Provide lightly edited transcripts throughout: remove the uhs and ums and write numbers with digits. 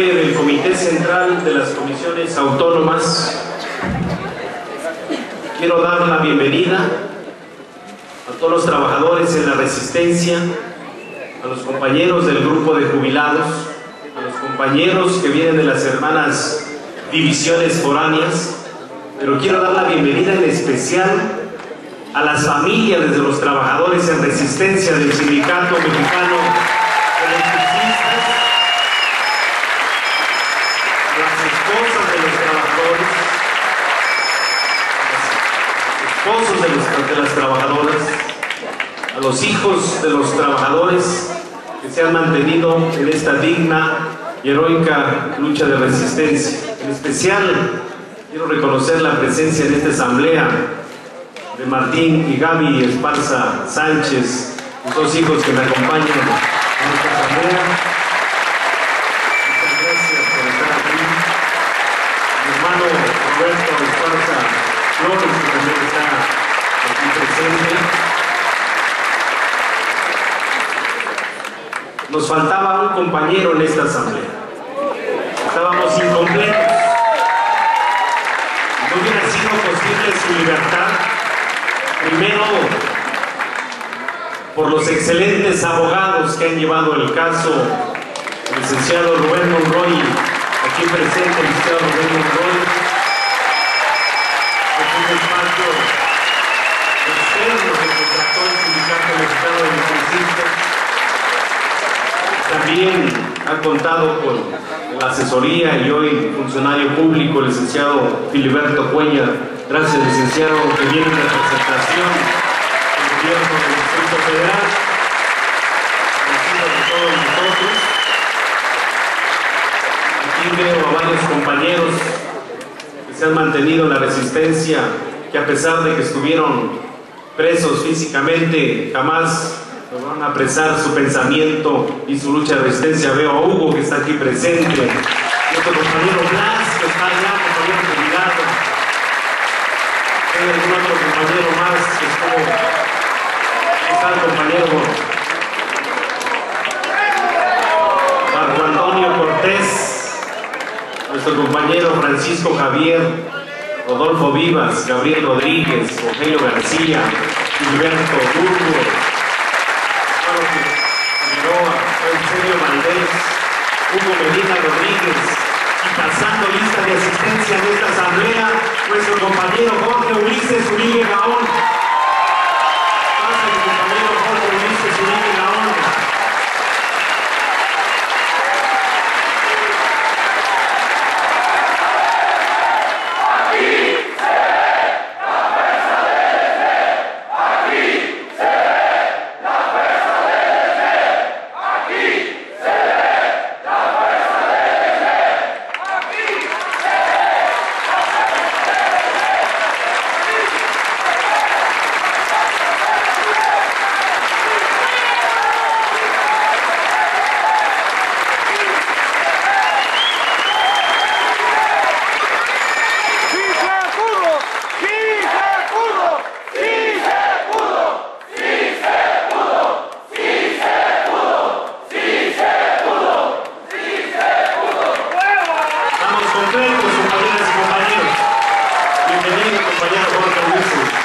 nombre del Comité Central de las Comisiones Autónomas, quiero dar la bienvenida a todos los trabajadores en la Resistencia, a los compañeros del grupo de jubilados, a los compañeros que vienen de las hermanas divisiones foráneas, pero quiero dar la bienvenida en especial a las familias de los trabajadores en resistencia del Sindicato Mexicano de Electricistas, a las esposas de los trabajadores, a los esposos de las trabajadoras, a los hijos de los trabajadores que se han mantenido en esta digna y heroica lucha de resistencia. En especial, quiero reconocer la presencia en esta asamblea de Martín y Gaby Esparza Sánchez, los dos hijos que me acompañan en esta asamblea. Muchas gracias por estar aquí. Mi hermano Roberto Esparza Flores, que también está aquí presente. Nos faltaba un compañero en esta asamblea. Estábamos incompletos. No hubiera sido posible su libertad, primero por los excelentes abogados que han llevado el caso, el licenciado Rubén Monroy, aquí presente el licenciado Rubén Monroy, es un espacio externo que contrató el Sindicato Mexicano de Electricistas. También ha contado con la asesoría y hoy funcionario público, el licenciado Filiberto Cuellar. Gracias, licenciado, que viene en representación del gobierno del Distrito Federal, conocido de todos nosotros. Aquí veo a varios compañeros que se han mantenido en la resistencia, que a pesar de que estuvieron presos físicamente, jamás lograron apresar su pensamiento y su lucha de resistencia. Veo a Hugo, que está aquí presente, y otro compañero Blas, que está allá, compañero jubilado. Hay algún otro compañero más que estuvo. Está el compañero Marco Antonio Cortés, nuestro compañero Francisco Javier, Rodolfo Vivas, Gabriel Rodríguez, Rogelio García, Gilberto Burgos, Eugenio Valdés, Hugo Medina Rodríguez, y pasando lista de asistencia en esta asamblea, nuestro compañero Jorge Ulises Uribe Gaón. Pasa el compañero Jorge Ulises Uribe Gaón.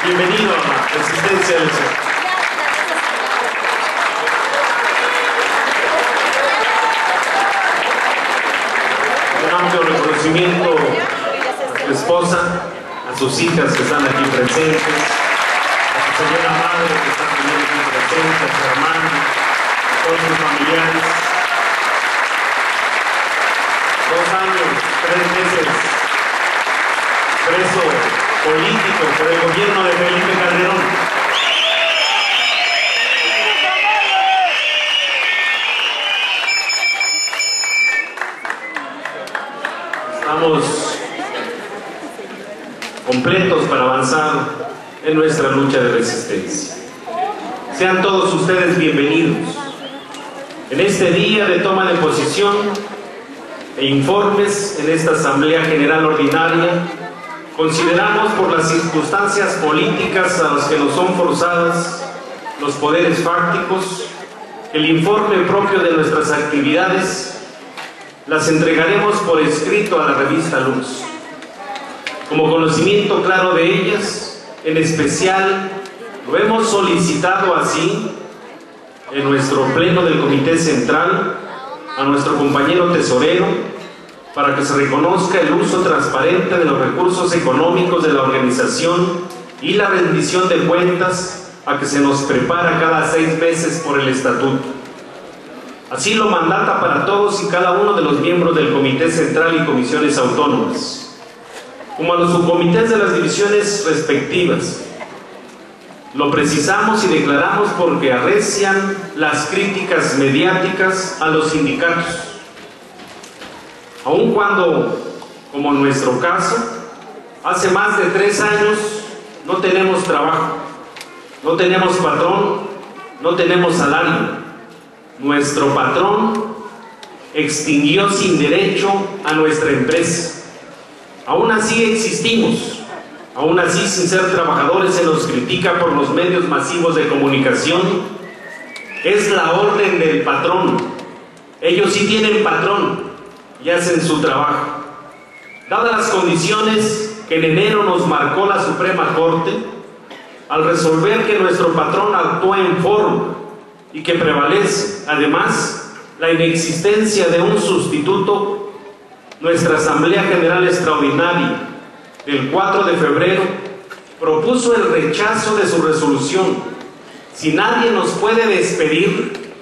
Bienvenido a la Resistencia del Ser. Un amplio reconocimiento a su esposa, a sus hijas que están aquí presentes, a su señora madre que está también aquí presente, a su hermano, a todos sus familiares. 2 años, 3 meses preso político por el gobierno de Felipe Calderón. Estamos completos para avanzar en nuestra lucha de resistencia. Sean todos ustedes bienvenidos en este día de toma de posición e informes en esta Asamblea General Ordinaria. Consideramos por las circunstancias políticas a las que nos son forzadas los poderes fácticos, el informe propio de nuestras actividades las entregaremos por escrito a la revista Lux. Como conocimiento claro de ellas, en especial lo hemos solicitado así en nuestro pleno del Comité Central a nuestro compañero tesorero para que se reconozca el uso transparente de los recursos económicos de la organización y la rendición de cuentas a que se nos prepara cada 6 meses por el estatuto. Así lo mandata para todos y cada uno de los miembros del Comité Central y comisiones autónomas, como a los subcomités de las divisiones respectivas. Lo precisamos y declaramos porque arrecian las críticas mediáticas a los sindicatos, aun cuando, como en nuestro caso, hace más de 3 años no tenemos trabajo, no tenemos patrón, no tenemos salario. Nuestro patrón extinguió sin derecho a nuestra empresa. Aún así existimos. Aún así, sin ser trabajadores, se nos critica por los medios masivos de comunicación. Es la orden del patrón. Ellos sí tienen patrón y hacen su trabajo. Dadas las condiciones que en enero nos marcó la Suprema Corte, al resolver que nuestro patrón actúa en forma y que prevalece, además, la inexistencia de un sustituto, nuestra Asamblea General Extraordinaria del 4 de febrero propuso el rechazo de su resolución. Si nadie nos puede despedir,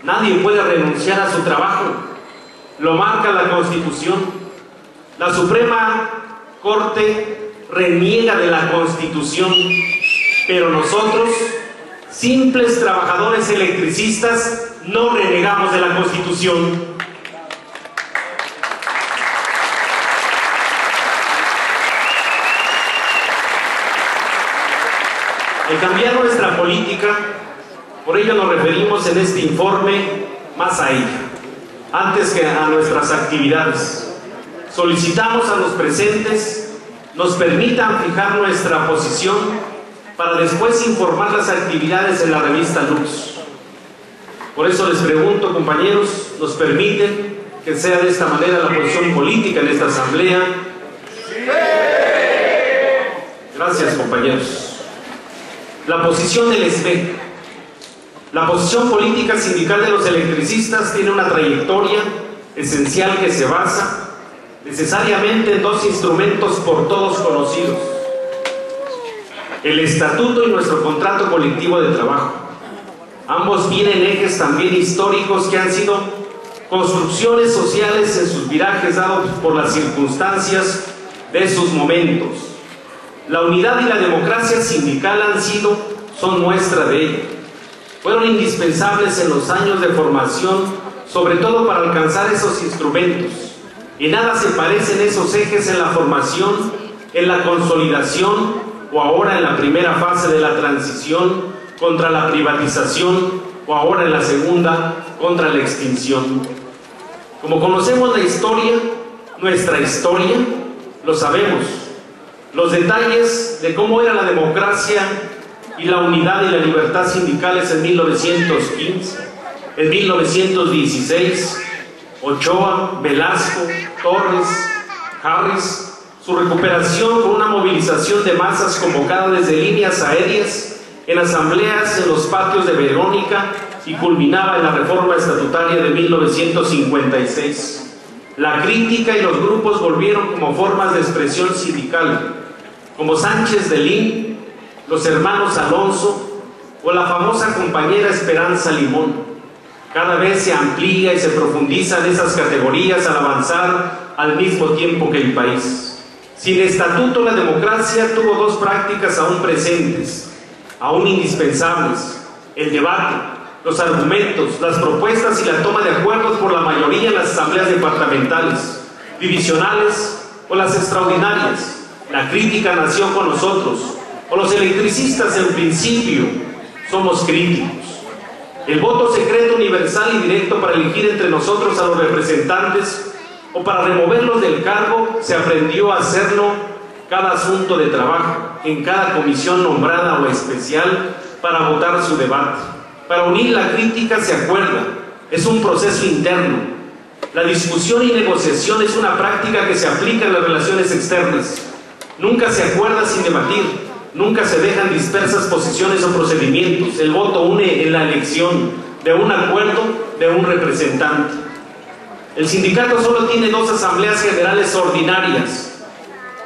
nadie puede renunciar a su trabajo. Lo marca la Constitución. La Suprema Corte reniega de la Constitución, pero nosotros, simples trabajadores electricistas, no renegamos de la Constitución. El cambiar nuestra política, por ello nos referimos en este informe más a ella, antes que a nuestras actividades. Solicitamos a los presentes nos permitan fijar nuestra posición para después informar las actividades en la revista Lux. Por eso les pregunto, compañeros, ¿nos permiten que sea de esta manera la posición política en esta asamblea? Gracias, compañeros. La posición del SME. La posición política sindical de los electricistas tiene una trayectoria esencial que se basa necesariamente en 2 instrumentos por todos conocidos: el estatuto y nuestro contrato colectivo de trabajo. Ambos tienen ejes también históricos que han sido construcciones sociales en sus virajes dados por las circunstancias de sus momentos. La unidad y la democracia sindical son muestra de ello. Fueron indispensables en los años de formación, sobre todo para alcanzar esos instrumentos. Y nada se parecen esos ejes en la formación, en la consolidación o ahora en la primera fase de la transición contra la privatización o ahora en la segunda contra la extinción. Como conocemos la historia, nuestra historia, lo sabemos. Los detalles de cómo era la democracia y la unidad y la libertad sindicales en 1915, en 1916, Ochoa, Velasco, Torres, Harris, su recuperación con una movilización de masas convocada desde líneas aéreas, en asambleas en los patios de Verónica y culminaba en la reforma estatutaria de 1956. La crítica y los grupos volvieron como formas de expresión sindical, como Sánchez de Lin, los hermanos Alonso o la famosa compañera Esperanza Limón. Cada vez se amplía y se profundiza en esas categorías al avanzar al mismo tiempo que el país. Sin estatuto, la democracia tuvo 2 prácticas aún presentes, aún indispensables: el debate, los argumentos, las propuestas y la toma de acuerdos por la mayoría en las asambleas departamentales, divisionales o las extraordinarias. La crítica nació con nosotros, o los electricistas en principio somos críticos. El voto secreto, universal y directo para elegir entre nosotros a los representantes o para removerlos del cargo, se aprendió a hacerlo cada asunto de trabajo, en cada comisión nombrada o especial para votar su debate. Para unir la crítica se acuerda, es un proceso interno. La discusión y negociación es una práctica que se aplica en las relaciones externas. Nunca se acuerda sin debatir, nunca se dejan dispersas posiciones o procedimientos. El voto une en la elección de un acuerdo de un representante. El sindicato solo tiene 2 asambleas generales ordinarias,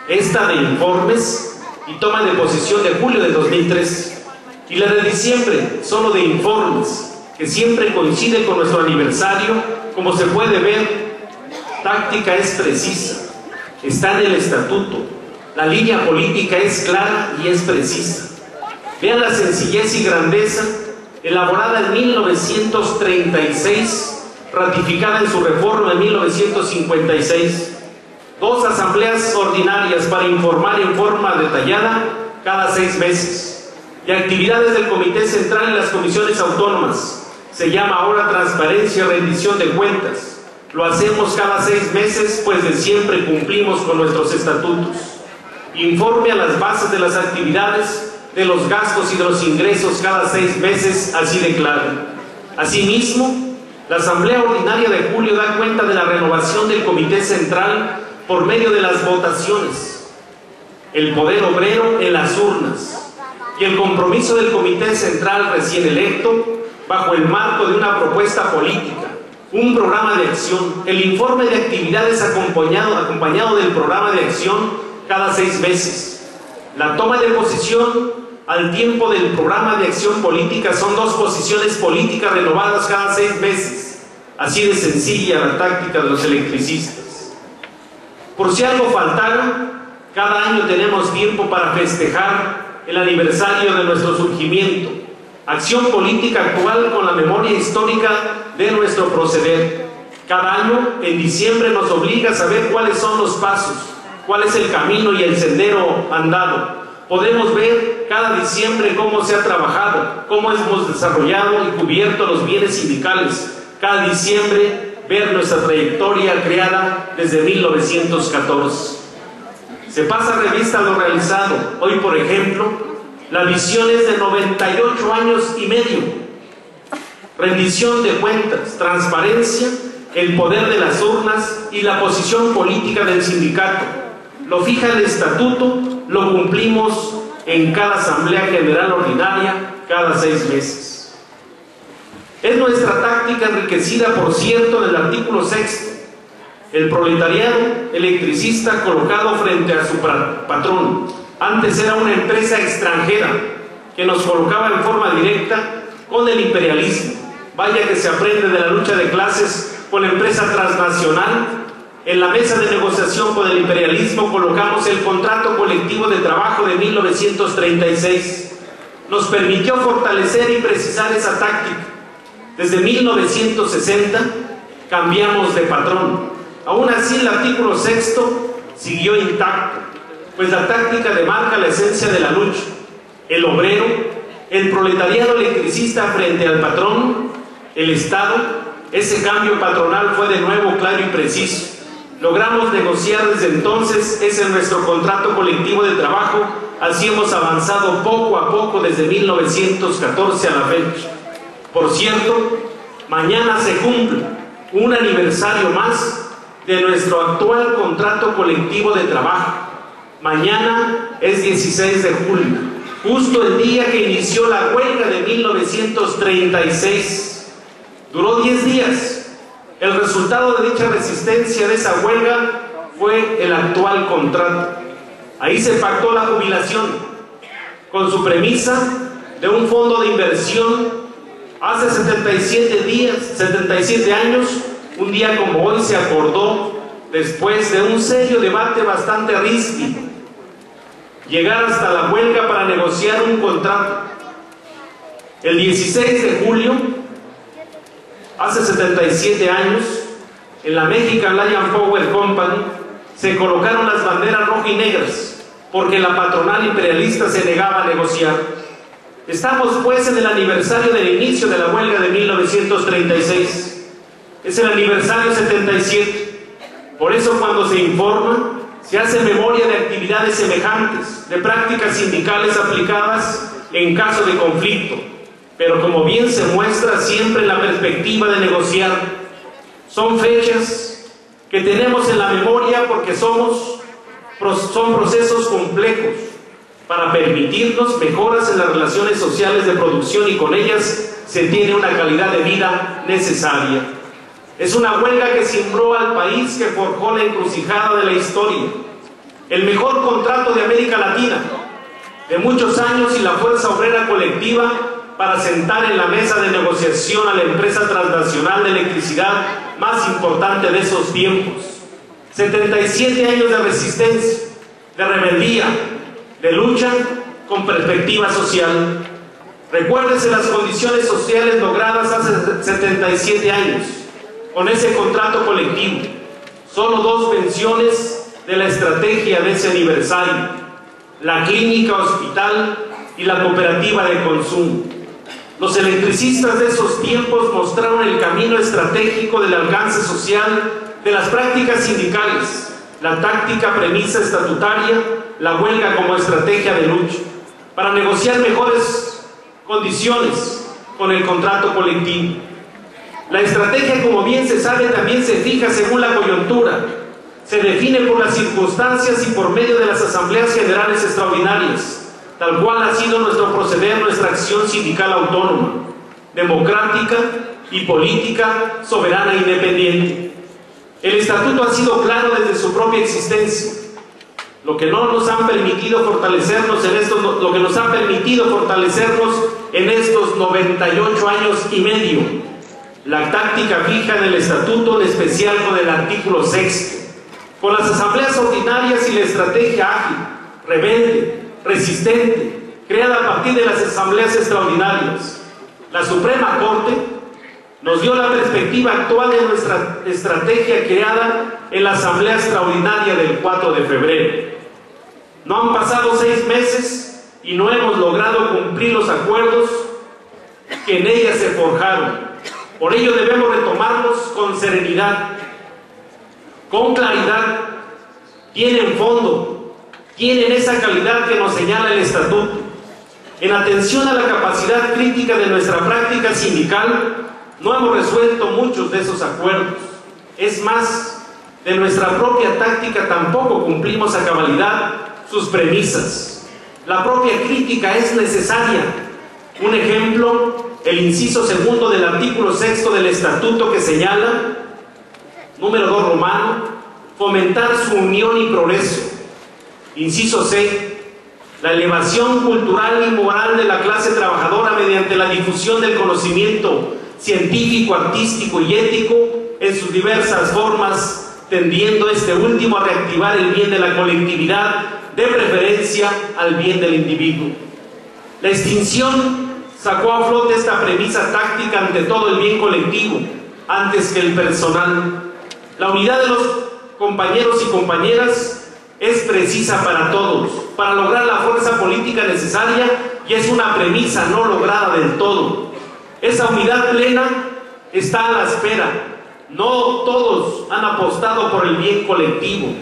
esta de informes y toma de posición de julio de 2003, y la de diciembre, solo de informes, que siempre coincide con nuestro aniversario. Como se puede ver, táctica es precisa, está en el estatuto, la línea política es clara y es precisa. Vean la sencillez y grandeza, elaborada en 1936, ratificada en su reforma en 1956. 2 asambleas ordinarias para informar en forma detallada cada 6 meses. Y actividades del Comité Central y las comisiones autónomas. Se llama ahora transparencia y rendición de cuentas. Lo hacemos cada 6 meses, pues de siempre cumplimos con nuestros estatutos. Informe a las bases de las actividades, de los gastos y de los ingresos cada 6 meses, así de claro. Asimismo, la Asamblea Ordinaria de julio da cuenta de la renovación del Comité Central por medio de las votaciones, el poder obrero en las urnas y el compromiso del Comité Central recién electo bajo el marco de una propuesta política, un programa de acción, el informe de actividades acompañado del programa de acción cada 6 meses. La toma de posición al tiempo del programa de acción política son 2 posiciones políticas renovadas cada 6 meses. Así de sencilla la táctica de los electricistas. Por si algo faltara, cada año tenemos tiempo para festejar el aniversario de nuestro surgimiento. Acción política actual con la memoria histórica de nuestro proceder. Cada año, en diciembre, nos obliga a saber cuáles son los pasos, cuál es el camino y el sendero andado. Podemos ver cada diciembre cómo se ha trabajado, cómo hemos desarrollado y cubierto los bienes sindicales. Cada diciembre ver nuestra trayectoria creada desde 1914. Se pasa revista a lo realizado. Hoy, por ejemplo, la visión es de 98 años y medio. Rendición de cuentas, transparencia, el poder de las urnas y la posición política del sindicato. Lo fija el estatuto, lo cumplimos en cada Asamblea General Ordinaria cada 6 meses. Es nuestra táctica enriquecida, por cierto, en el artículo 6. El proletariado electricista colocado frente a su patrón. Antes era una empresa extranjera que nos colocaba en forma directa con el imperialismo. Vaya que se aprende de la lucha de clases con la empresa transnacional. En la mesa de negociación con el imperialismo colocamos el contrato colectivo de trabajo de 1936. Nos permitió fortalecer y precisar esa táctica. Desde 1960 cambiamos de patrón. Aún así el artículo 6 siguió intacto, pues la táctica demarca la esencia de la lucha. El obrero, el proletariado electricista frente al patrón, el Estado. Ese cambio patronal fue de nuevo claro y preciso. Logramos negociar desde entonces, ese es nuestro contrato colectivo de trabajo. Así hemos avanzado poco a poco desde 1914 a la fecha. Por cierto, mañana se cumple un aniversario más de nuestro actual contrato colectivo de trabajo. Mañana es 16 de julio, justo el día que inició la huelga de 1936. Duró 10 días. El resultado de dicha resistencia, de esa huelga, fue el actual contrato. Ahí se pactó la jubilación, con su premisa de un fondo de inversión. Hace 77 años, un día como hoy, se acordó, después de un serio debate bastante ríspido, llegar hasta la huelga para negociar un contrato. El 16 de julio, hace 77 años, en la Mexican Lion Power Company, se colocaron las banderas rojas y negras, porque la patronal imperialista se negaba a negociar. Estamos pues en el aniversario del inicio de la huelga de 1936. Es el aniversario 77. Por eso cuando se informa, se hace memoria de actividades semejantes, de prácticas sindicales aplicadas en caso de conflicto, pero como bien se muestra siempre en la perspectiva de negociar. Son fechas que tenemos en la memoria porque son procesos complejos para permitirnos mejoras en las relaciones sociales de producción y con ellas se tiene una calidad de vida necesaria. Es una huelga que cimbró al país, que forjó la encrucijada de la historia, el mejor contrato de América Latina, de muchos años, y la fuerza obrera colectiva para sentar en la mesa de negociación a la empresa transnacional de electricidad más importante de esos tiempos. 77 años de resistencia, de rebeldía, de lucha con perspectiva social. Recuérdese las condiciones sociales logradas hace 77 años con ese contrato colectivo. Solo 2 menciones de la estrategia de ese aniversario: la clínica hospital y la cooperativa de consumo. Los electricistas de esos tiempos mostraron el camino estratégico del alcance social de las prácticas sindicales, la táctica premisa estatutaria, la huelga como estrategia de lucha, para negociar mejores condiciones con el contrato colectivo. La estrategia, como bien se sabe, también se fija según la coyuntura, se define por las circunstancias y por medio de las asambleas generales extraordinarias, tal cual ha sido nuestro proceder, nuestra acción sindical autónoma, democrática y política, soberana e independiente. El estatuto ha sido claro desde su propia existencia. Lo que nos ha permitido fortalecernos en estos 98 años y medio. La táctica fija en el estatuto, en especial con el artículo 6, con las asambleas ordinarias y la estrategia ágil, rebelde, resistente, creada a partir de las asambleas extraordinarias. La Suprema Corte nos dio la perspectiva actual de nuestra estrategia creada en la asamblea extraordinaria del 4 de febrero. No han pasado 6 meses y no hemos logrado cumplir los acuerdos que en ella se forjaron. Por ello debemos retomarlos con serenidad, con claridad. Tienen fondo, tienen esa calidad que nos señala el estatuto. En atención a la capacidad crítica de nuestra práctica sindical, no hemos resuelto muchos de esos acuerdos. Es más, de nuestra propia táctica tampoco cumplimos a cabalidad sus premisas. La propia crítica es necesaria. Un ejemplo, el inciso 2 del artículo 6 del estatuto, que señala, número 2 romano, fomentar su unión y progreso. Inciso C, la elevación cultural y moral de la clase trabajadora mediante la difusión del conocimiento científico, artístico y ético en sus diversas formas, tendiendo este último a reactivar el bien de la colectividad, de preferencia al bien del individuo. La extinción sacó a flote esta premisa táctica ante todo el bien colectivo, antes que el personal. La unidad de los compañeros y compañeras es precisa para todos, para lograr la fuerza política necesaria, y es una premisa no lograda del todo. Esa unidad plena está a la espera. No todos han apostado por el bien colectivo.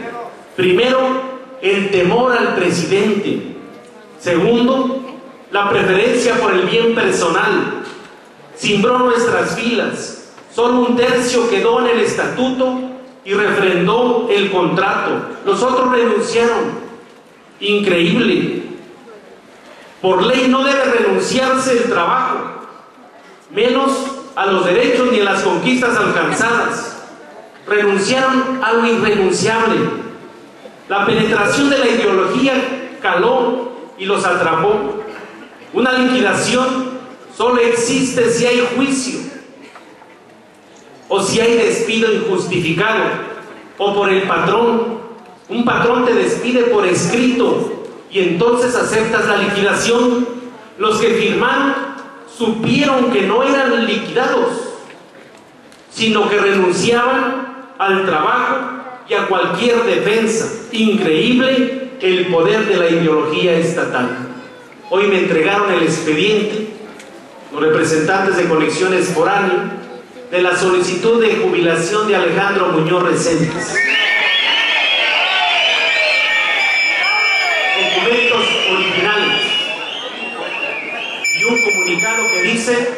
Primero, el temor al presidente. Segundo, la preferencia por el bien personal. Cimbró nuestras filas. Solo 1/3 quedó en el estatuto y refrendó el contrato. Los otros renunciaron. Increíble. Por ley no debe renunciarse el trabajo, menos a los derechos ni a las conquistas alcanzadas. Renunciaron a lo irrenunciable. La penetración de la ideología caló y los atrapó. Una liquidación solo existe si hay juicio, o si hay despido injustificado, o por el patrón. Un patrón te despide por escrito y entonces aceptas la liquidación. Los que firmaron supieron que no eran liquidados, sino que renunciaban al trabajo y a cualquier defensa. Increíble el poder de la ideología estatal. Hoy me entregaron el expediente los representantes de Conexiones Foráneo de la solicitud de jubilación de Alejandro Muñoz Reséndiz. Documentos originales y un comunicado que dice: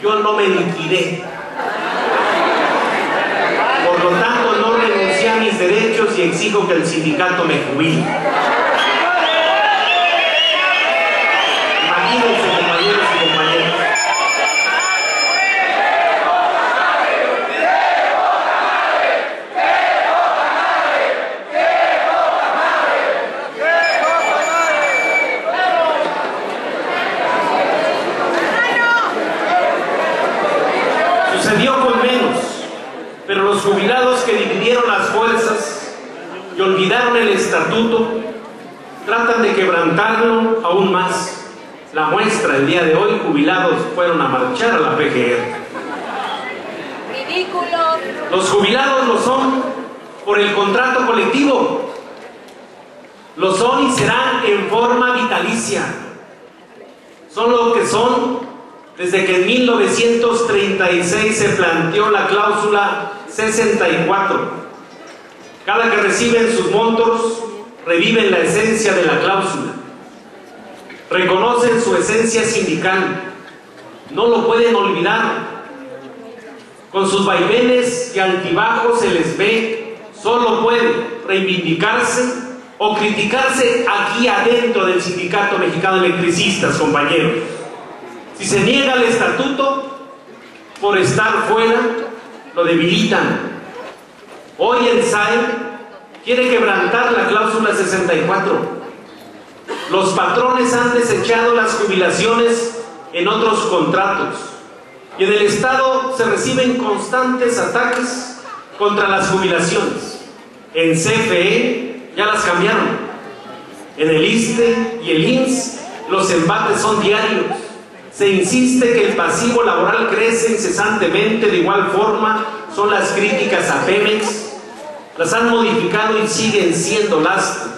yo no me liquidé. y exijo que el sindicato me jubile. Imagínense, compañeros y compañeras. Sucedió con menos, pero los jubilados que dividieron las fuerzas y olvidaron el estatuto tratan de quebrantarlo aún más. La muestra el día de hoy, jubilados fueron a marchar a la PGR. ¡Ridículos! Los jubilados lo son por el contrato colectivo, lo son y serán en forma vitalicia. Son lo que son desde que en 1936 se planteó la cláusula 64. Cada que reciben sus montos, reviven la esencia de la cláusula. Reconocen su esencia sindical. No lo pueden olvidar. Con sus vaivenes y altibajos se les ve. Solo puede reivindicarse o criticarse aquí adentro del Sindicato Mexicano de Electricistas, compañeros. Si se niega el estatuto, por estar fuera, lo debilitan. Hoy el SAE quiere quebrantar la cláusula 64. Los patrones han desechado las jubilaciones en otros contratos. Y en el Estado se reciben constantes ataques contra las jubilaciones. En CFE ya las cambiaron. En el ISSSTE y el IMSS los embates son diarios. Se insiste que el pasivo laboral crece incesantemente. De igual forma son las críticas a Pemex. Las han modificado y siguen siendo lastre.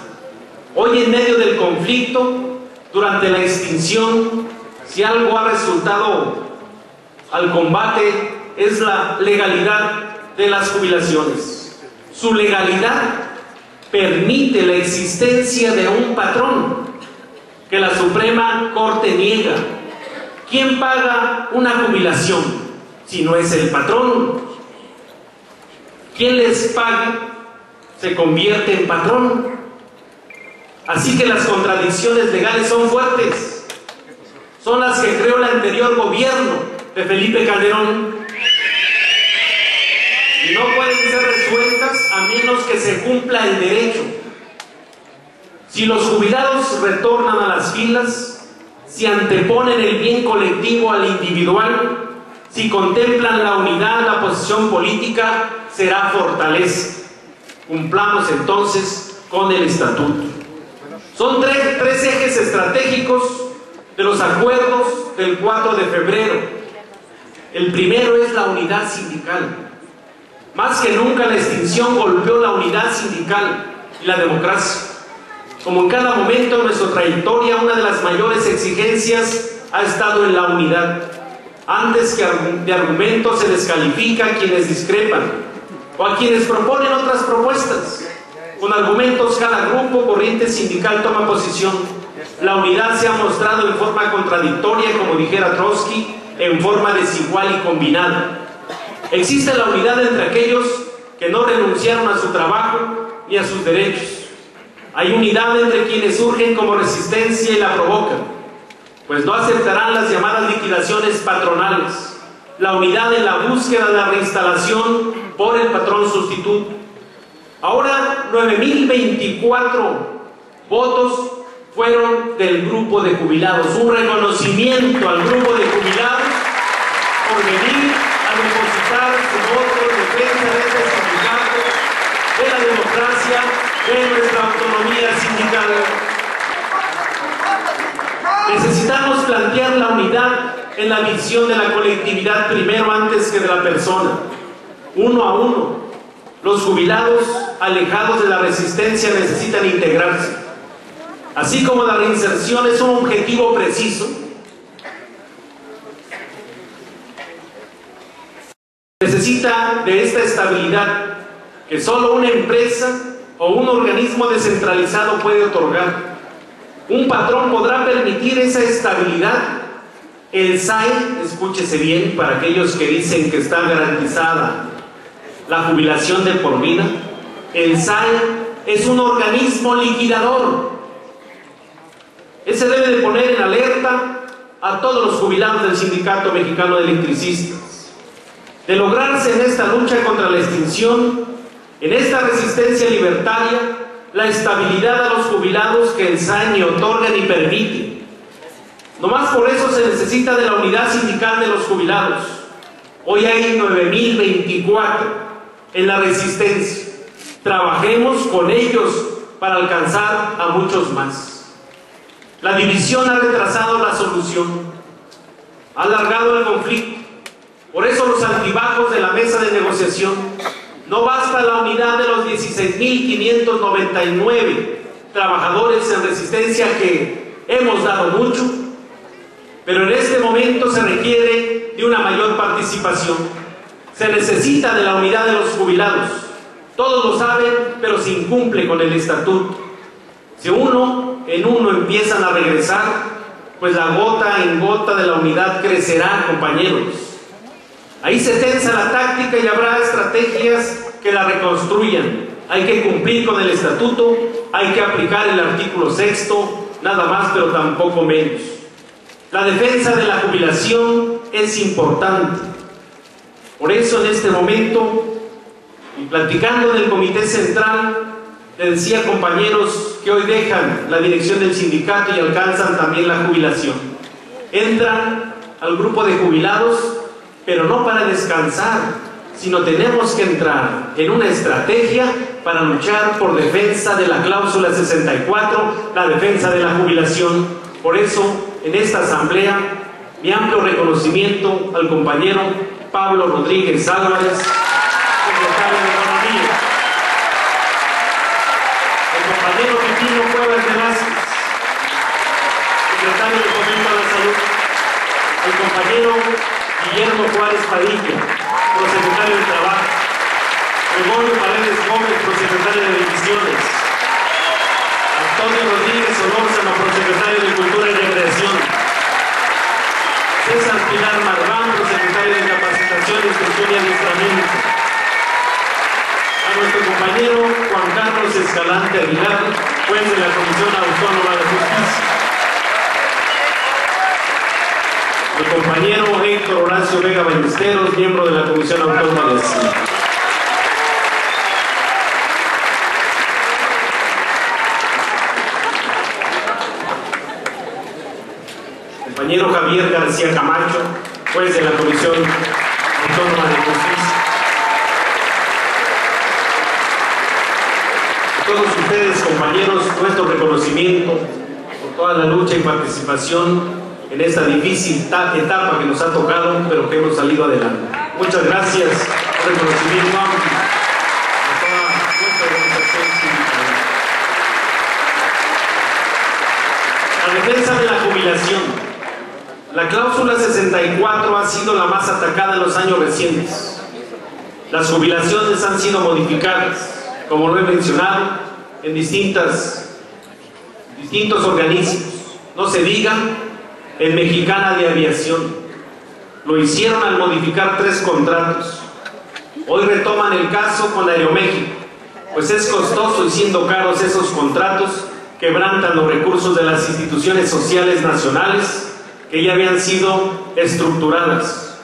Hoy, en medio del conflicto, durante la extinción, si algo ha resultado al combate es la legalidad de las jubilaciones. Su legalidad permite la existencia de un patrón que la Suprema Corte niega. ¿Quién paga una jubilación si no es el patrón? Quien les pague se convierte en patrón. Así que las contradicciones legales son fuertes. Son las que creó el anterior gobierno de Felipe Calderón. Y no pueden ser resueltas a menos que se cumpla el derecho. Si los jubilados retornan a las filas, si anteponen el bien colectivo al individual, si contemplan la unidad, la posición política, será fortaleza. Cumplamos entonces con el estatuto. Son tres ejes estratégicos de los acuerdos del 4 de febrero. El primero es la unidad sindical. Más que nunca la extinción golpeó la unidad sindical y la democracia. Como en cada momento de nuestra trayectoria, una de las mayores exigencias ha estado en la unidad. Antes que de argumentos se descalifica a quienes discrepan o a quienes proponen otras propuestas. Con argumentos cada grupo, corriente sindical toma posición. La unidad se ha mostrado en forma contradictoria, como dijera Trotsky, en forma desigual y combinada. Existe la unidad entre aquellos que no renunciaron a su trabajo ni a sus derechos. Hay unidad entre quienes surgen como resistencia y la provocan, pues no aceptarán las llamadas liquidaciones patronales. La unidad en la búsqueda de la reinstalación por el patrón sustituto. Ahora 9.024 votos fueron del grupo de jubilados. Un reconocimiento al grupo de jubilados por venir a depositar su voto en defensa de este sindicato, de la democracia, de nuestra autonomía sindical. Necesitamos plantear la unidad en la visión de la colectividad primero antes que de la persona. Uno a uno, los jubilados alejados de la resistencia necesitan integrarse. Así como la reinserción es un objetivo preciso, necesita de esta estabilidad que solo una empresa o un organismo descentralizado puede otorgar. Un patrón podrá permitir esa estabilidad. El SAE, escúchese bien, para aquellos que dicen que está garantizada la jubilación de por vida, El SAE es un organismo liquidador. Ese debe de poner en alerta a todos los jubilados del Sindicato Mexicano de Electricistas. De lograrse en esta lucha contra la extinción, en esta resistencia libertaria, la estabilidad a los jubilados que el SAE ni otorga ni permite. Nomás por eso se necesita de la unidad sindical de los jubilados. Hoy hay 9,024 en la resistencia. Trabajemos con ellos para alcanzar a muchos más. La división ha retrasado la solución, ha alargado el conflicto. Por eso los altibajos de la mesa de negociación. No basta la unidad de los 16,599 trabajadores en resistencia que hemos dado mucho, pero en este momento se requiere de una mayor participación. Se necesita de la unidad de los jubilados. Todos lo saben, pero se incumple con el estatuto. Si uno en uno empiezan a regresar, pues la gota en gota de la unidad crecerá, compañeros. Ahí se tensa la táctica y habrá estrategias que la reconstruyan. Hay que cumplir con el estatuto, hay que aplicar el artículo 6º, nada más pero tampoco menos. La defensa de la jubilación es importante. Por eso en este momento, y platicando del Comité Central, le decía, compañeros, que hoy dejan la dirección del sindicato y alcanzan también la jubilación. Entran al grupo de jubilados, pero no para descansar, sino tenemos que entrar en una estrategia para luchar por defensa de la cláusula 64, la defensa de la jubilación. Por eso, en esta asamblea, mi amplio reconocimiento al compañero Pablo Rodríguez Álvarez, secretario de Economía, el compañero Pipino Cuevas de Vázquez, secretario de Fomento a la Salud, el compañero Guillermo Juárez Padilla, prosecretario de Trabajo, Gregorio Paredes Gómez, prosecretario de Divisiones, Antonio Rodríguez Solórzano, prosecretario de Cultura y Recreación, César Pilar Marván, prosecretario de Capacitación, Instrucción y Adiestramiento, a nuestro compañero Juan Carlos Escalante Aguilar, juez de la Comisión Autónoma de Justicia, el compañero Héctor Horacio Vega Ballesteros, miembro de la Comisión Autónoma de Hacienda. Compañero Javier García Camacho, juez de la Comisión Autónoma de Justicia. A todos ustedes, compañeros, nuestro reconocimiento por toda la lucha y participación en esta difícil etapa que nos ha tocado, pero que hemos salido adelante. Muchas gracias, reconocimiento amplio a toda nuestra organización sindical. La defensa de la jubilación. La cláusula 64 ha sido la más atacada en los años recientes. Las jubilaciones han sido modificadas, como lo he mencionado, en distintos organismos. No se diga en Mexicana de Aviación. Lo hicieron al modificar 3 contratos. Hoy retoman el caso con Aeroméxico, pues es costoso y siendo caros esos contratos, quebrantan los recursos de las instituciones sociales nacionales que ya habían sido estructuradas.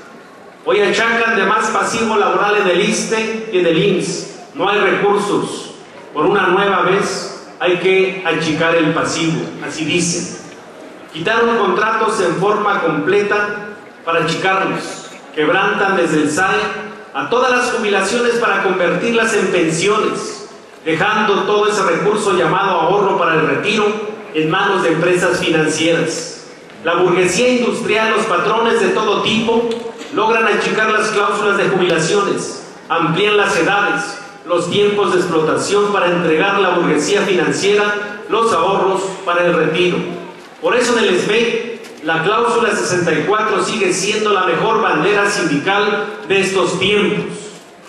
Hoy achacan de más pasivo laboral en el ISSSTE y en el IMSS. No hay recursos. Por una nueva vez hay que achicar el pasivo, así dicen. Quitaron contratos en forma completa para achicarlos. Quebrantan desde el SAE a todas las jubilaciones para convertirlas en pensiones, dejando todo ese recurso llamado ahorro para el retiro en manos de empresas financieras. La burguesía industrial, los patrones de todo tipo, logran achicar las cláusulas de jubilaciones, amplían las edades, los tiempos de explotación para entregar a la burguesía financiera los ahorros para el retiro. Por eso en el SME, la cláusula 64 sigue siendo la mejor bandera sindical de estos tiempos.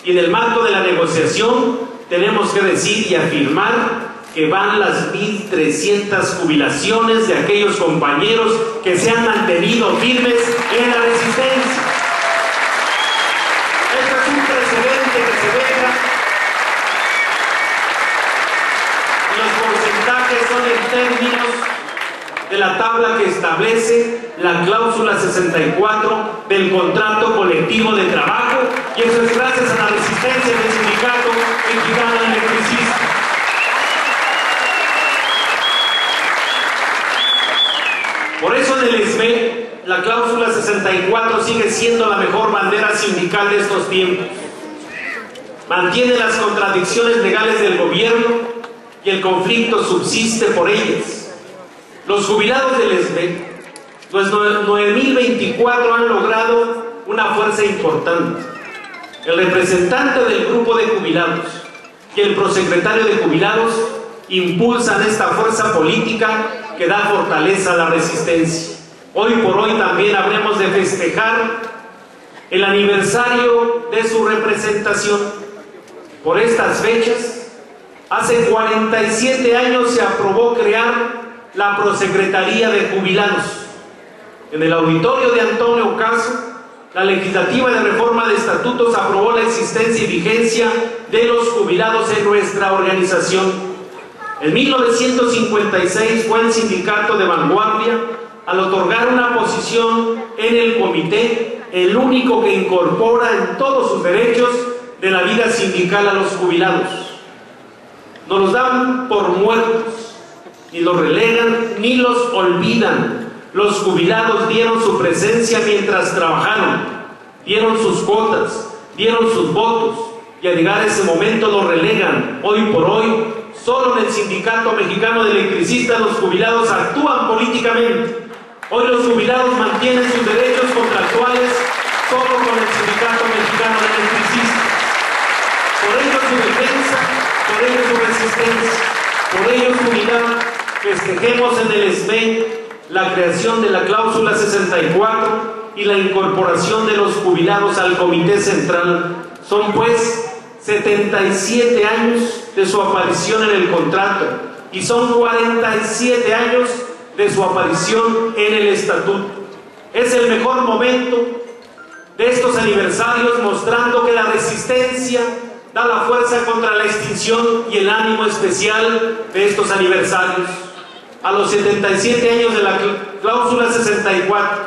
Y en el marco de la negociación, tenemos que decir y afirmar que van las 1,300 jubilaciones de aquellos compañeros que se han mantenido firmes en la resistencia. Este es un precedente que se deja porcentaje son en términos de la tabla que establece la cláusula 64 del contrato colectivo de trabajo, y eso es gracias a la resistencia del Sindicato Mexicano de Electricistas. Por eso en el SME la cláusula 64 sigue siendo la mejor bandera sindical de estos tiempos. Mantiene las contradicciones legales del gobierno y el conflicto subsiste por ellas. Los jubilados del SME, los 9.024 han logrado una fuerza importante. El representante del grupo de jubilados y el prosecretario de jubilados impulsan esta fuerza política que da fortaleza a la resistencia. Hoy por hoy también habremos de festejar el aniversario de su representación. Por estas fechas, hace 47 años se aprobó crear la Prosecretaría de Jubilados. En el auditorio de Antonio Caso, la Legislativa de Reforma de Estatutos aprobó la existencia y vigencia de los jubilados en nuestra organización. En 1956 fue el sindicato de vanguardia al otorgar una posición en el comité, el único que incorpora en todos sus derechos de la vida sindical a los jubilados. No los dan por muertos, ni los relegan, ni los olvidan. Los jubilados dieron su presencia mientras trabajaron, dieron sus cuotas, dieron sus votos, y al llegar ese momento los relegan. Hoy por hoy, solo en el Sindicato Mexicano de Electricistas los jubilados actúan políticamente. Hoy los jubilados mantienen sus derechos contractuales solo con el Sindicato Mexicano de Electricistas. Por ello su defensa, por ello su resistencia, por ello jubilados, festejemos en el SME la creación de la cláusula 64 y la incorporación de los jubilados al Comité Central. Son pues 77 años de su aparición en el contrato y son 47 años de su aparición en el estatuto. Es el mejor momento de estos aniversarios, mostrando que la resistencia da la fuerza contra la extinción y el ánimo especial de estos aniversarios. A los 77 años de la cláusula 64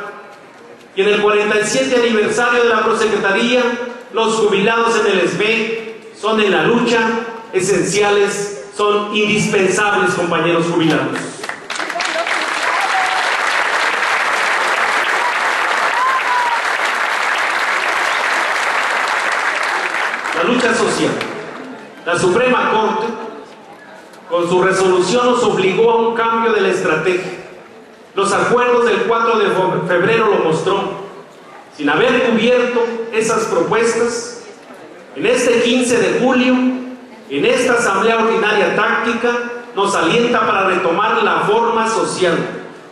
y en el 47 aniversario de la Prosecretaría, los jubilados en el SME son en la lucha esenciales, son indispensables, compañeros jubilados. La lucha social. La Suprema Corte, con su resolución, nos obligó a un cambio de la estrategia. Los acuerdos del 4 de febrero lo mostró. Sin haber cubierto esas propuestas, en este 15 de julio, en esta Asamblea Ordinaria Táctica, nos alienta para retomar la forma social,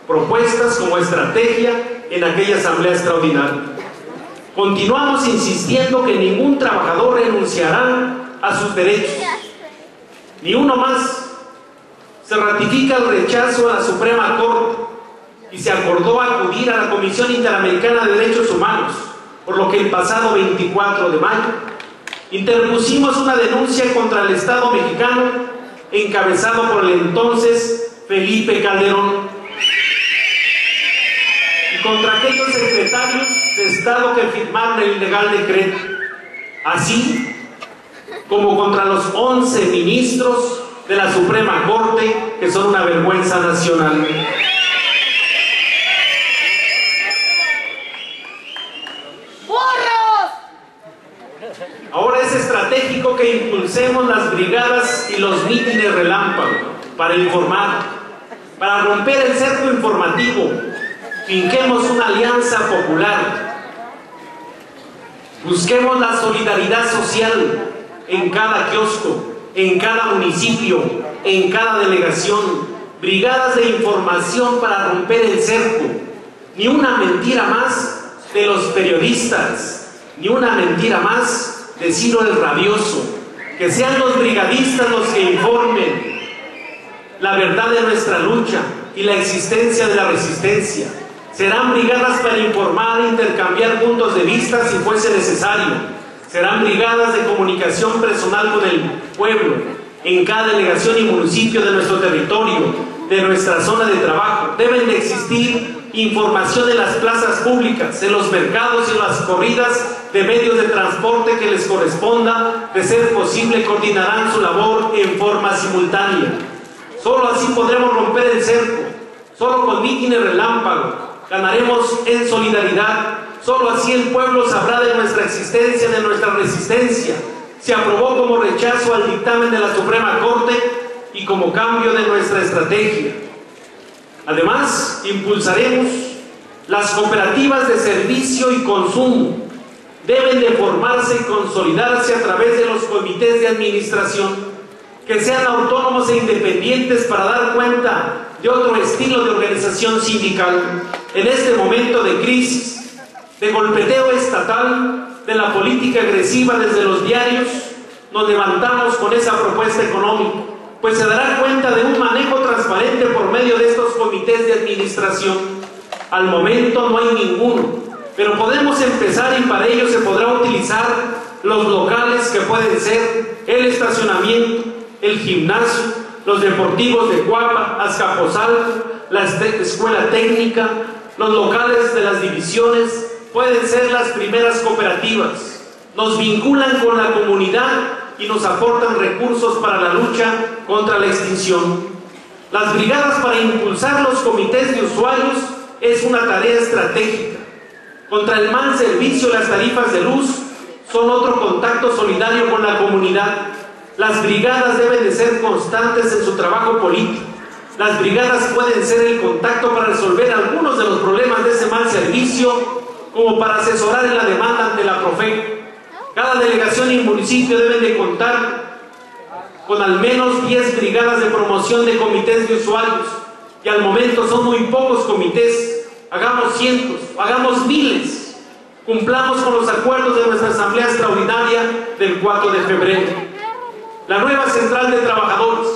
propuestas como estrategia en aquella Asamblea Extraordinaria. Continuamos insistiendo que ningún trabajador renunciará a sus derechos, ni uno más. Se ratifica el rechazo a la Suprema Corte y se acordó acudir a la Comisión Interamericana de Derechos Humanos, por lo que el pasado 24 de mayo interpusimos una denuncia contra el Estado mexicano encabezado por el entonces Felipe Calderón y contra aquellos secretarios de Estado que firmaron el ilegal decreto, así como contra los 11 ministros de la Suprema Corte, que son una vergüenza nacional. Ahora es estratégico que impulsemos las brigadas y los mítines relámpago para informar, para romper el cerco informativo. Finquemos una alianza popular. Busquemos la solidaridad social en cada kiosco, en cada municipio, en cada delegación. Brigadas de información para romper el cerco. Ni una mentira más de los periodistas, ni una mentira más de Ciro el Rabioso. Que sean los brigadistas los que informen la verdad de nuestra lucha y la existencia de la resistencia. Serán brigadas para informar e intercambiar puntos de vista si fuese necesario. Serán brigadas de comunicación personal con el pueblo, En cada delegación y municipio de nuestro territorio, de nuestra zona de trabajo, deben de existir información en las plazas públicas, en los mercados y en las corridas de medios de transporte que les corresponda. De ser posible, coordinarán su labor en forma simultánea. Solo así podremos romper el cerco. Solo con mítines relámpago ganaremos en solidaridad. Solo así el pueblo sabrá de nuestra existencia, de nuestra resistencia. Se aprobó como rechazo al dictamen de la Suprema Corte y como cambio de nuestra estrategia. Además, impulsaremos las cooperativas de servicio y consumo. Deben de formarse y consolidarse a través de los comités de administración, que sean autónomos e independientes para dar cuenta de otro estilo de organización sindical. En este momento de crisis, de golpeteo estatal, de la política agresiva desde los diarios, nos levantamos con esa propuesta económica, pues se dará cuenta de un manejo transparente por medio de estos comités de administración. Al momento no hay ninguno, pero podemos empezar y para ello se podrá utilizar los locales que pueden ser el estacionamiento, el gimnasio, los deportivos de Cuapa, Azcapotzalco, la escuela técnica, los locales de las divisiones. Pueden ser las primeras cooperativas. Nos vinculan con la comunidad y nos aportan recursos para la lucha contra la extinción. Las brigadas para impulsar los comités de usuarios es una tarea estratégica. Contra el mal servicio, las tarifas de luz son otro contacto solidario con la comunidad. Las brigadas deben de ser constantes en su trabajo político. Las brigadas pueden ser el contacto para resolver algunos de los problemas de ese mal servicio, como para asesorar en la demanda ante la Profeco. Cada delegación y municipio deben de contar con al menos 10 brigadas de promoción de comités de usuarios, y al momento son muy pocos comités. Hagamos cientos, hagamos miles, cumplamos con los acuerdos de nuestra Asamblea Extraordinaria del 4 de febrero. La nueva Central de Trabajadores.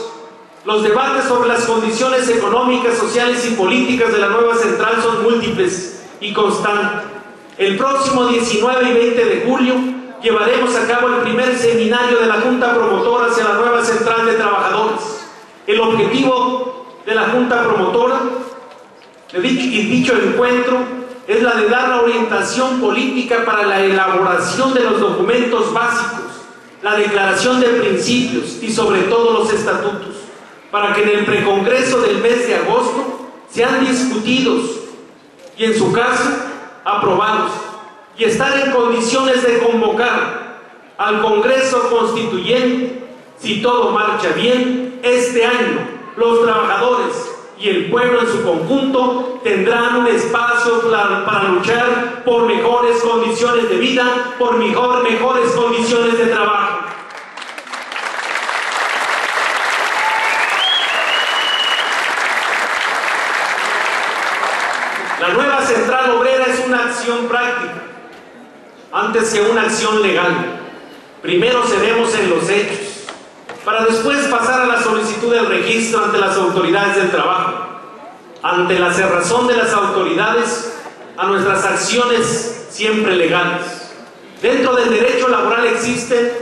Los debates sobre las condiciones económicas, sociales y políticas de la nueva central son múltiples y constantes. El próximo 19 y 20 de julio llevaremos a cabo el primer seminario de la Junta Promotora hacia la nueva Central de Trabajadores. El objetivo de la Junta Promotora de dicho encuentro es la de dar la orientación política para la elaboración de los documentos básicos, la declaración de principios y sobre todo los estatutos, para que en el precongreso del mes de agosto sean discutidos y en su caso aprobados, y estar en condiciones de convocar al Congreso Constituyente. Si todo marcha bien, este año los trabajadores y el pueblo en su conjunto tendrán un espacio para luchar por mejores condiciones de vida, por mejores condiciones de trabajo. La nueva Central Obrera es una acción práctica, antes que una acción legal. Primero seremos en los hechos, para después pasar a la solicitud del registro ante las autoridades del trabajo. Ante la cerrazón de las autoridades, a nuestras acciones siempre legales. Dentro del derecho laboral existen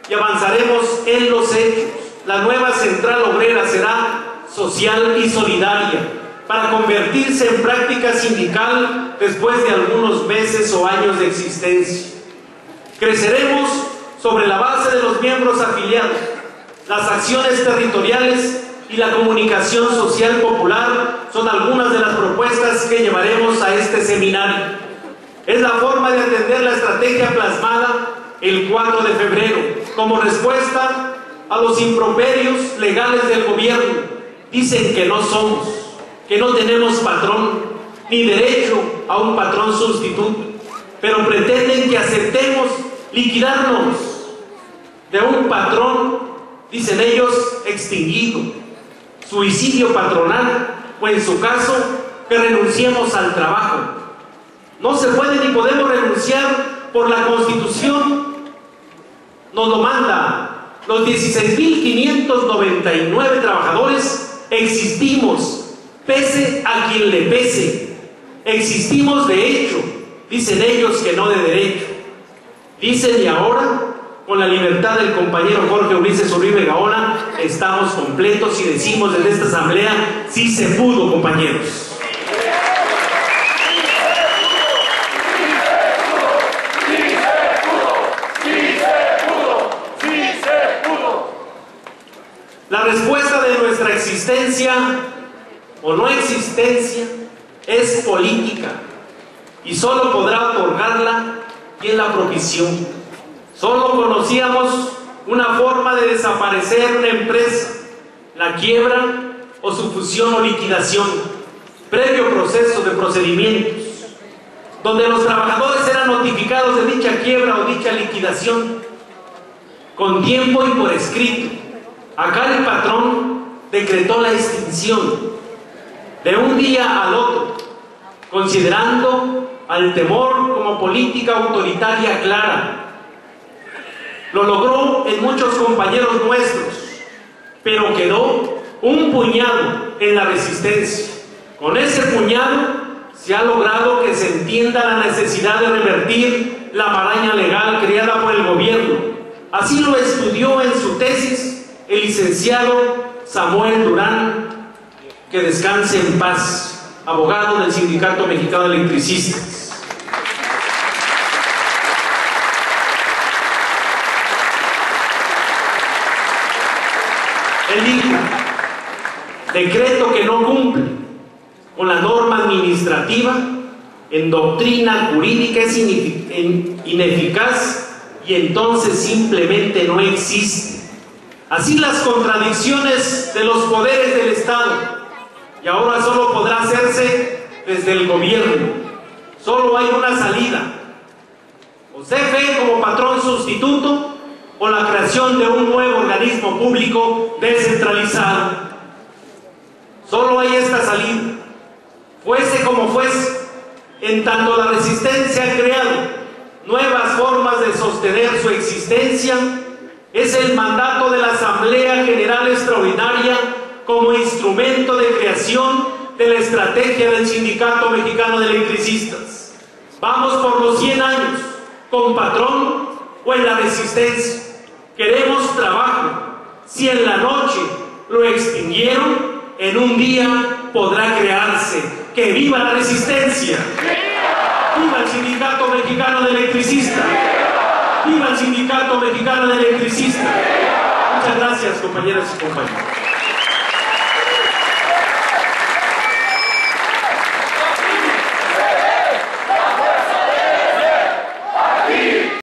y avanzaremos en los hechos. La nueva Central Obrera será social y solidaria, para convertirse en práctica sindical después de algunos meses o años de existencia. Creceremos sobre la base de los miembros afiliados, las acciones territoriales y la comunicación social popular son algunas de las propuestas que llevaremos a este seminario. Es la forma de atender la estrategia plasmada el 4 de febrero como respuesta a los improperios legales del gobierno. Dicen que no somos, que no tenemos patrón, ni derecho a un patrón sustituto, pero pretenden que aceptemos liquidarnos de un patrón, dicen ellos, extinguido, suicidio patronal, o en su caso, que renunciemos al trabajo. No se puede ni podemos renunciar por la Constitución, nos lo manda. Los 16.599 trabajadores existimos, pese a quien le pese. Existimos de hecho, dicen ellos que no de derecho. Dicen y ahora con la libertad del compañero Jorge Ulises Uribe Gaona, estamos completos y decimos desde esta asamblea, sí se pudo, compañeros. La respuesta de nuestra existencia o no existencia es política y solo podrá otorgarla quien la propició. Solo conocíamos una forma de desaparecer una empresa, la quiebra o su fusión o liquidación, previo proceso de procedimientos, donde los trabajadores eran notificados de dicha quiebra o dicha liquidación con tiempo y por escrito. Acá el patrón decretó la extinción de un día al otro, considerando al temor como política autoritaria clara. Lo logró en muchos compañeros nuestros, pero quedó un puñado en la resistencia. Con ese puñado se ha logrado que se entienda la necesidad de revertir la maraña legal creada por el gobierno. Así lo estudió en su tesis el licenciado Samuel Durán, que descanse en paz, abogado del Sindicato Mexicano de Electricistas. Él dijo: decreto que no cumple con la norma administrativa, en doctrina jurídica es ineficaz y entonces simplemente no existe. Así las contradicciones de los poderes del Estado, y ahora solo podrá hacerse desde el gobierno. Solo hay una salida: o CFE como patrón sustituto o la creación de un nuevo organismo público descentralizado. Solo hay esta salida. Fuese como fuese, en tanto la resistencia ha creado nuevas formas de sostener su existencia, es el mandato de la Asamblea General Extraordinaria como instrumento de creación de la estrategia del Sindicato Mexicano de Electricistas. Vamos por los 100 años, con patrón o en la resistencia. Queremos trabajo. Si en la noche lo extinguieron, en un día podrá crearse. ¡Que viva la resistencia! ¡Viva el Sindicato Mexicano de Electricistas! ¡Viva el Sindicato Mexicano de Electricistas! Muchas gracias, compañeras y compañeros.